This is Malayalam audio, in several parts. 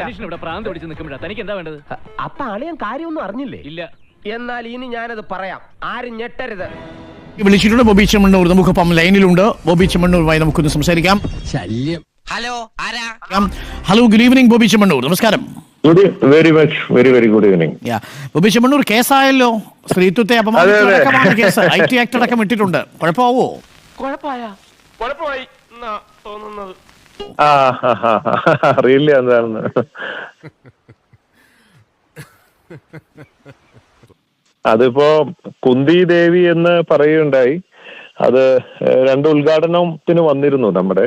മനുഷ്യനിവിടെ പ്രാന്ത് പിടിച്ച് നിൽക്കുമ്പോഴാ തനിക്ക് എന്താ വേണ്ടത്? അപ്പൊ അളിയൻ കാര്യമൊന്നും അറിഞ്ഞില്ലേ? ഇല്ല. എന്നാൽ ഇനി ഞാനത് പറയാം, ആരും ഞെട്ടരുത്. വിളിച്ചിട്ടുണ്ട് ബോബി ചെമ്മണ്ണൂർ. നമുക്കിപ്പം ലൈനിലുണ്ട്. ബോബി ചെമ്മണ്ണൂരുമായി നമുക്കൊന്ന് സംസാരിക്കാം. ശല്യം. ഹലോ, ആരാ? Hello, good evening Bobby Chemmanur. നമസ്കാരം. Very good evening. Bobby Chemmanur, കേസായല്ലോ. സ്ത്രീത്വത്തെ അപമാനിച്ചടക്കമാണ് കേസ്. IT ആക്ട് അടക്കം ഇട്ടിട്ടുണ്ട്. കുഴപ്പമാവോ? കുഴപ്പമായി തോന്നുന്നത്. അറിയില്ല എന്താണെന്ന്. അതിപ്പോ കുന്തി ദേവി എന്ന് പറയുകയുണ്ടായി. അത് 2 ഉദ്ഘാടനത്തിന് വന്നിരുന്നു നമ്മുടെ.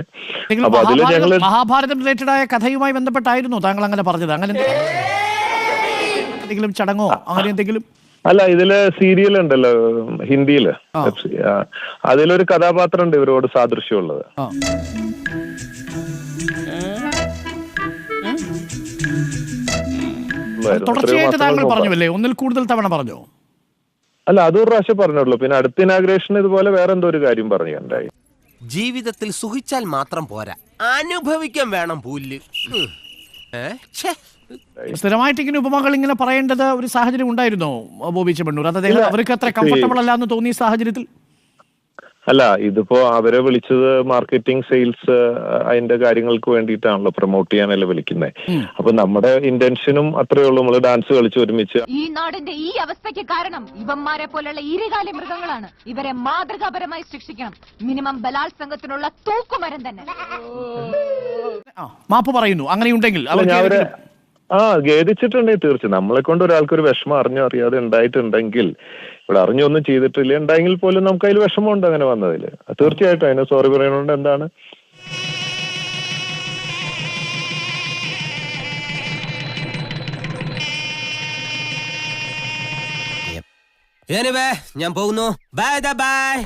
അപ്പൊ അതില് ഞങ്ങള് മഹാഭാരതം റിലേറ്റഡ് ആയ കഥയുമായി ബന്ധപ്പെട്ടായിരുന്നു താങ്കൾ അങ്ങനെ പറഞ്ഞത്? അങ്ങനെ എന്തെങ്കിലും ചടങ്ങോ അങ്ങനെ എന്തെങ്കിലും? അല്ല, ഇതില് സീരിയൽ ഉണ്ടല്ലോ ഹിന്ദിയില്, അതിലൊരു കഥാപാത്രം ഉണ്ട് ഇവരോട് സാദൃശ്യമുള്ളത്. തുടർച്ചയായിട്ട് താങ്കൾ പറഞ്ഞുവല്ലേ? ഒന്നിൽ കൂടുതൽ തവണ പറഞ്ഞോ? അല്ല, അതൊരു പ്രാവശ്യം പറഞ്ഞുള്ളൂ. പിന്നെ അടുത്ത ഇനാഗ്രേഷൻ ഇതുപോലെ വേറെ എന്തോ ഒരു കാര്യം പറഞ്ഞുണ്ടായി. ജീവിതത്തിൽ സുഖിച്ചാൽ മാത്രം പോരാ, അനുഭവിക്കാൻ വേണം പുല്ല്. സ്ഥിരമായിട്ട് ഇങ്ങനെ ഉപമകൾ ഇങ്ങനെ പറയേണ്ടത് ഒരു സാഹചര്യം ഉണ്ടായിരുന്നോ ബോബി ചെമ്മണ്ണൂർ? അത് അവർക്ക് അത്ര കംഫർട്ടബിൾ അല്ല എന്ന് തോന്നിയ സാഹചര്യത്തിൽ? അല്ല, ഇതിപ്പോ അവരെ വിളിച്ചത് മാർക്കറ്റിംഗ്, സെയിൽസ്, അതിന്റെ കാര്യങ്ങൾക്ക് വേണ്ടിയിട്ടാണല്ലോ, പ്രൊമോട്ട് ചെയ്യാനല്ലേ വിളിക്കുന്നത്. അപ്പൊ നമ്മുടെ ഇന്റൻഷനും അത്രേ ഉള്ളൂ. നമ്മള് ഡാൻസ് കളിച്ച് ഒരുമിച്ച്. ഈ നാടിന്റെ ഈ അവസ്ഥയ്ക്ക് കാരണം ഇവന്മാരെ പോലുള്ള ഇരുകാലി മൃഗങ്ങളാണ്. ഇവരെ മാതൃകാപരമായി ശിക്ഷിക്കണം. മിനിമം ബലാത്സംഗത്തിനുള്ള തൂക്കുമരം തന്നെ. മാപ്പ് പറയുന്നു അങ്ങനെയുണ്ടെങ്കിൽ ഖേദിച്ചിട്ടുണ്ടെങ്കിൽ തീർച്ചയായും നമ്മളെ കൊണ്ട് ഒരാൾക്കൊരു വിഷമം അറിഞ്ഞോ അറിയാതെ ഉണ്ടായിട്ടുണ്ടെങ്കിൽ, ഇവിടെ അറിഞ്ഞൊന്നും ചെയ്തിട്ടില്ല ഉണ്ടെങ്കിൽ പോലും നമുക്ക് അതിൽ വിഷമമുണ്ട് അങ്ങനെ വന്നതില്. തീർച്ചയായിട്ടും അതിന് സോറി പറയുന്നതുകൊണ്ട് എന്താണ്. ഞാൻ പോകുന്നു. Bye bye.